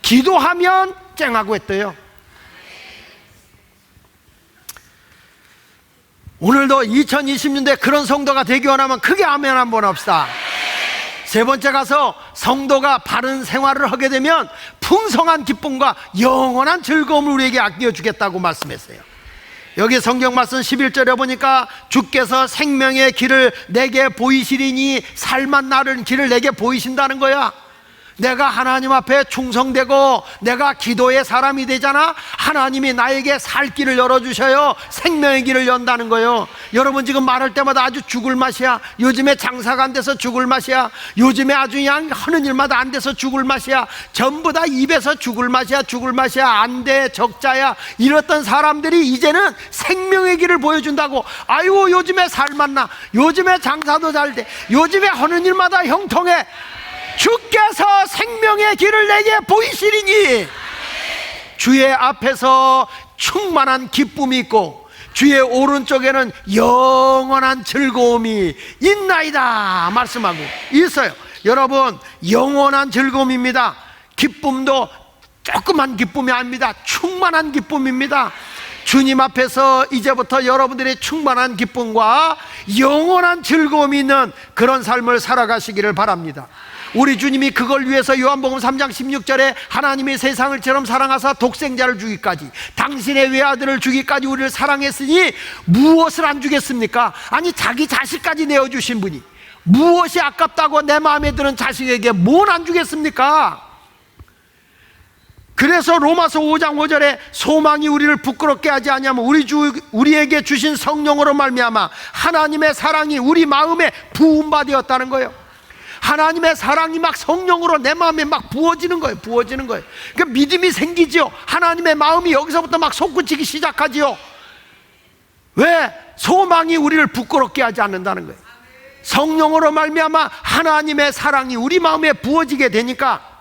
기도하면 쨍하고 했대요. 오늘도 2020년대 그런 성도가 되기 원하면 크게 아멘 한번 합시다. 세 번째 가서 성도가 바른 생활을 하게 되면 풍성한 기쁨과 영원한 즐거움을 우리에게 안겨주겠다고 말씀했어요. 여기 성경 말씀 11절에 보니까 주께서 생명의 길을 내게 보이시리니 살만 나른 길을 내게 보이신다는 거야. 내가 하나님 앞에 충성되고 내가 기도의 사람이 되잖아. 하나님이 나에게 살 길을 열어주셔요. 생명의 길을 연다는 거예요. 여러분, 지금 말할 때마다 아주 죽을 맛이야. 요즘에 장사가 안 돼서 죽을 맛이야. 요즘에 아주 그냥 하는 일마다 안 돼서 죽을 맛이야. 전부 다 입에서 죽을 맛이야. 죽을 맛이야. 안 돼, 적자야. 이랬던 사람들이 이제는 생명의 길을 보여준다고. 아이고, 요즘에 살만 나. 요즘에 장사도 잘 돼. 요즘에 하는 일마다 형통해. 주께서 생명의 길을 내게 보이시리니 주의 앞에서 충만한 기쁨이 있고 주의 오른쪽에는 영원한 즐거움이 있나이다 말씀하고 있어요. 여러분, 영원한 즐거움입니다. 기쁨도 조그만 기쁨이 아닙니다. 충만한 기쁨입니다. 주님 앞에서 이제부터 여러분들의 충만한 기쁨과 영원한 즐거움이 있는 그런 삶을 살아가시기를 바랍니다. 우리 주님이 그걸 위해서 요한복음 3장 16절에 하나님이 세상을처럼 사랑하사 독생자를 주기까지, 당신의 외아들을 주기까지 우리를 사랑했으니 무엇을 안 주겠습니까? 아니, 자기 자식까지 내어주신 분이 무엇이 아깝다고 내 마음에 드는 자식에게 뭘 안 주겠습니까? 그래서 로마서 5장 5절에 소망이 우리를 부끄럽게 하지 아니하면 우리에게 주신 성령으로 말미암아 하나님의 사랑이 우리 마음에 부음받았다는 거예요. 하나님의 사랑이 막 성령으로 내 마음에 막 부어지는 거예요. 부어지는 거예요. 그러니까 믿음이 생기지요. 하나님의 마음이 여기서부터 막 솟구치기 시작하지요. 왜? 소망이 우리를 부끄럽게 하지 않는다는 거예요. 성령으로 말미암아 하나님의 사랑이 우리 마음에 부어지게 되니까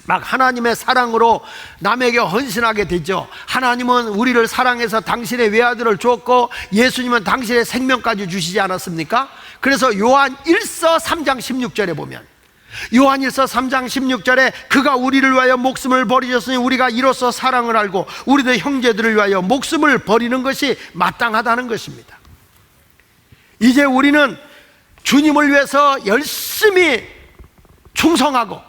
막 하나님의 사랑으로 남에게 헌신하게 되죠. 하나님은 우리를 사랑해서 당신의 외아들을 주었고 예수님은 당신의 생명까지 주시지 않았습니까? 그래서 요한 1서 3장 16절에 보면, 요한 1서 3장 16절에 그가 우리를 위하여 목숨을 버리셨으니 우리가 이로써 사랑을 알고 우리도 형제들을 위하여 목숨을 버리는 것이 마땅하다는 것입니다. 이제 우리는 주님을 위해서 열심히 충성하고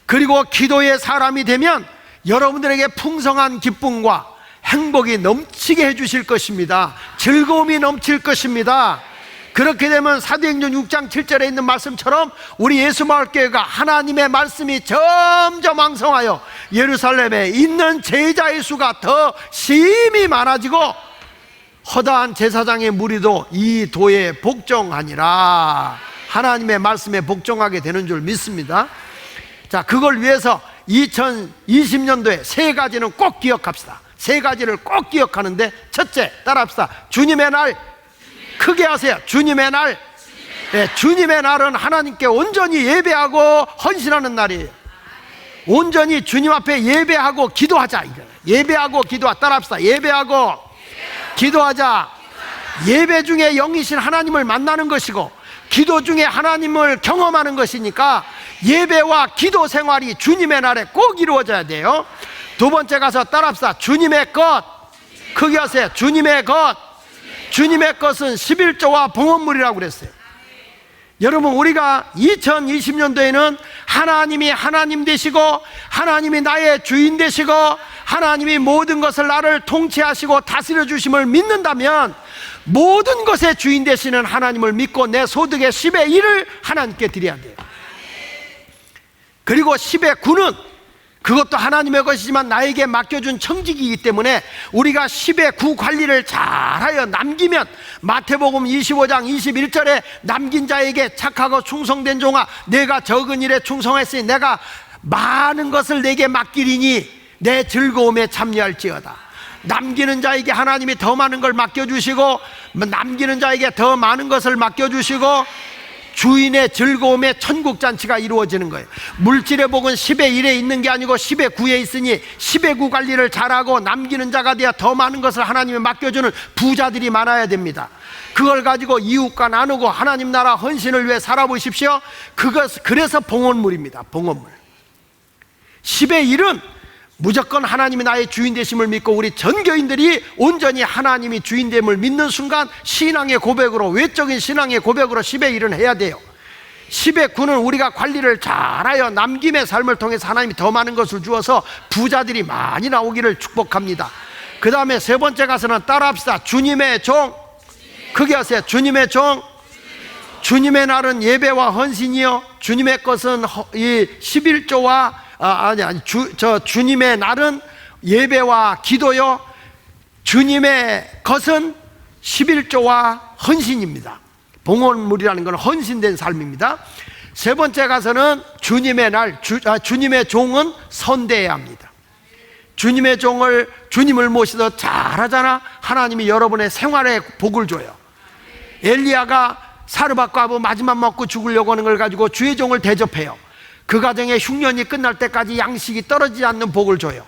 그리고 기도의 사람이 되면 여러분들에게 풍성한 기쁨과 행복이 넘치게 해주실 것입니다. 즐거움이 넘칠 것입니다. 그렇게 되면 사도행전 6장 7절에 있는 말씀처럼 우리 예수마을교회가 하나님의 말씀이 점점 왕성하여 예루살렘에 있는 제자의 수가 더 심히 많아지고 허다한 제사장의 무리도 이 도에 복종하니라. 하나님의 말씀에 복종하게 되는 줄 믿습니다. 자, 그걸 위해서 2020년도에 세 가지는 꼭 기억합시다. 세 가지를 꼭 기억하는데, 첫째, 따라합시다. 주님의 날. 크게 하세요. 주님의 날. 네, 주님의 날은 하나님께 온전히 예배하고 헌신하는 날이에요. 온전히 주님 앞에 예배하고 기도하자. 예배하고 기도하자. 따라합시다. 예배하고 기도하자. 예배 중에 영이신 하나님을 만나는 것이고 기도 중에 하나님을 경험하는 것이니까 예배와 기도 생활이 주님의 날에 꼭 이루어져야 돼요. 두 번째 가서 따라합시다. 주님의 것. 크게 하세요. 주님의 것. 주님의 것은 11조와 봉헌물이라고 그랬어요. 여러분, 우리가 2020년도에는 하나님이 하나님 되시고 하나님이 나의 주인 되시고 하나님이 모든 것을 나를 통치하시고 다스려 주심을 믿는다면 모든 것의 주인 되시는 하나님을 믿고 내 소득의 10의 1을 하나님께 드려야 돼요. 그리고 10의 9는 그것도 하나님의 것이지만 나에게 맡겨준 청직이기 때문에 우리가 10의 9 관리를 잘하여 남기면, 마태복음 25장 21절에 남긴 자에게 착하고 충성된 종아, 내가 적은 일에 충성했으니 내가 많은 것을 내게 맡기리니 내 즐거움에 참여할지어다. 남기는 자에게 하나님이 더 많은 걸 맡겨주시고, 남기는 자에게 더 많은 것을 맡겨주시고 주인의 즐거움에 천국잔치가 이루어지는 거예요. 물질의 복은 10의 1에 있는 게 아니고 10의 9에 있으니 10의 9 관리를 잘하고 남기는 자가 되어 더 많은 것을 하나님이 맡겨주는 부자들이 많아야 됩니다. 그걸 가지고 이웃과 나누고 하나님 나라 헌신을 위해 살아보십시오. 그래서 봉헌물입니다. 봉헌물. 10의 1은 무조건 하나님이 나의 주인 되심을 믿고 우리 전교인들이 온전히 하나님이 주인됨을 믿는 순간 신앙의 고백으로, 외적인 신앙의 고백으로 10의 1은 해야 돼요. 10의 9는 우리가 관리를 잘하여 남김의 삶을 통해서 하나님이 더 많은 것을 주어서 부자들이 많이 나오기를 축복합니다. 그 다음에 세 번째 가서는 따라합시다. 주님의 종. 크게 하세요. 주님의 종. 주님의 날은 예배와 헌신이요, 주님의 것은 이 11조와 주님의 날은 예배와 기도요, 주님의 것은 11조와 헌신입니다. 봉헌물이라는 건 헌신된 삶입니다. 세 번째 가서는 주님의 날, 주님의 종은 선대해야 합니다. 주님의 종을, 주님을 모시더 잘하잖아, 하나님이 여러분의 생활에 복을 줘요. 엘리야가 사르밧과부 마지막 먹고 죽으려고 하는 걸 가지고 주의 종을 대접해요. 그 가정에 흉년이 끝날 때까지 양식이 떨어지지 않는 복을 줘요.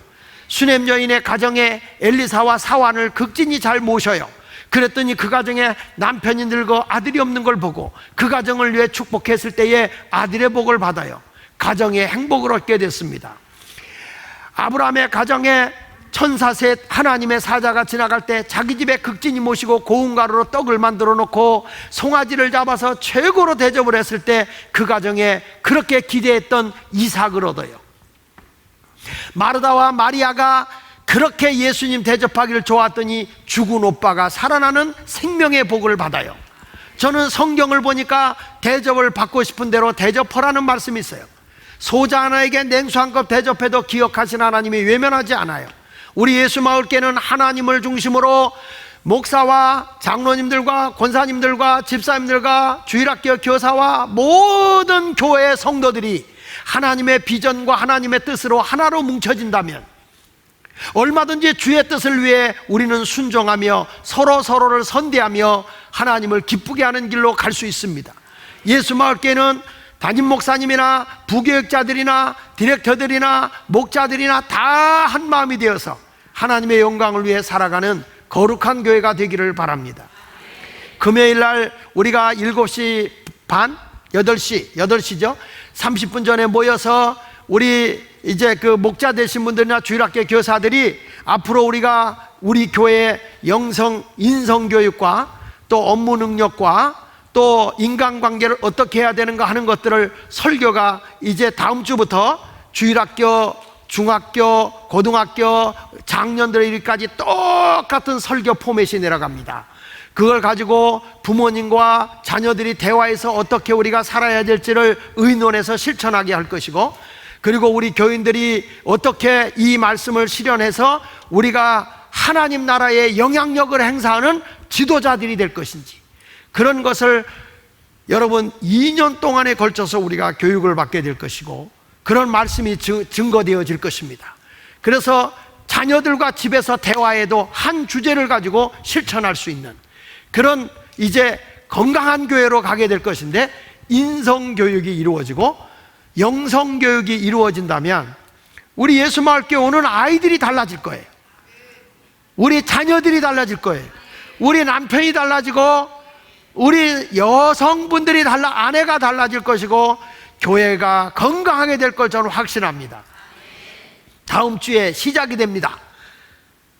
수넴 여인의 가정에 엘리사와 사환을 극진히 잘 모셔요. 그랬더니 그 가정에 남편이 늙어 아들이 없는 걸 보고 그 가정을 위해 축복했을 때에 아들의 복을 받아요. 가정에 행복을 얻게 됐습니다. 아브라함의 가정에 천사 셋 하나님의 사자가 지나갈 때 자기 집에 극진히 모시고 고운 가루로 떡을 만들어 놓고 송아지를 잡아서 최고로 대접을 했을 때 그 가정에 그렇게 기대했던 이삭을 얻어요. 마르다와 마리아가 그렇게 예수님 대접하기를 좋아했더니 죽은 오빠가 살아나는 생명의 복을 받아요. 저는 성경을 보니까 대접을 받고 싶은 대로 대접하라는 말씀이 있어요. 소자 하나에게 냉수 한 컵 대접해도 기억하신 하나님이 외면하지 않아요. 우리 예수마을교회는 하나님을 중심으로 목사와 장로님들과 권사님들과 집사님들과 주일학교 교사와 모든 교회 성도들이 하나님의 비전과 하나님의 뜻으로 하나로 뭉쳐진다면 얼마든지 주의 뜻을 위해 우리는 순종하며 서로를 선대하며 하나님을 기쁘게 하는 길로 갈 수 있습니다. 예수마을교회는 담임 목사님이나 부교육자들이나 디렉터들이나 목자들이나 다 한 마음이 되어서 하나님의 영광을 위해 살아가는 거룩한 교회가 되기를 바랍니다. 금요일 날 우리가 7시 반, 8시죠 30분 전에 모여서 우리 이제 그 목자 되신 분들이나 주일학교 교사들이 앞으로 우리가 우리 교회의 인성교육과 또 업무 능력과 또 인간관계를 어떻게 해야 되는가 하는 것들을 설교가 이제 다음 주부터 주일학교, 중학교, 고등학교, 장년들에게까지 똑같은 설교 포맷이 내려갑니다. 그걸 가지고 부모님과 자녀들이 대화해서 어떻게 우리가 살아야 될지를 의논해서 실천하게 할 것이고, 그리고 우리 교인들이 어떻게 이 말씀을 실현해서 우리가 하나님 나라의 영향력을 행사하는 지도자들이 될 것인지, 그런 것을 여러분 2년 동안에 걸쳐서 우리가 교육을 받게 될 것이고, 그런 말씀이 증거되어질 것입니다. 그래서 자녀들과 집에서 대화해도 한 주제를 가지고 실천할 수 있는 그런 이제 건강한 교회로 가게 될 것인데, 인성교육이 이루어지고 영성교육이 이루어진다면 우리 예수마을교회 오는 아이들이 달라질 거예요. 우리 자녀들이 달라질 거예요. 우리 남편이 달라지고 우리 여성분들이 아내가 달라질 것이고 교회가 건강하게 될 걸 저는 확신합니다. 다음 주에 시작이 됩니다.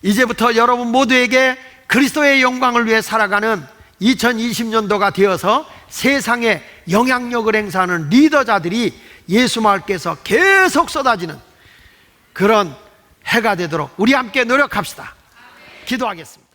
이제부터 여러분 모두에게 그리스도의 영광을 위해 살아가는 2020년도가 되어서 세상에 영향력을 행사하는 리더자들이 예수마을께서 계속 쏟아지는 그런 해가 되도록 우리 함께 노력합시다. 기도하겠습니다.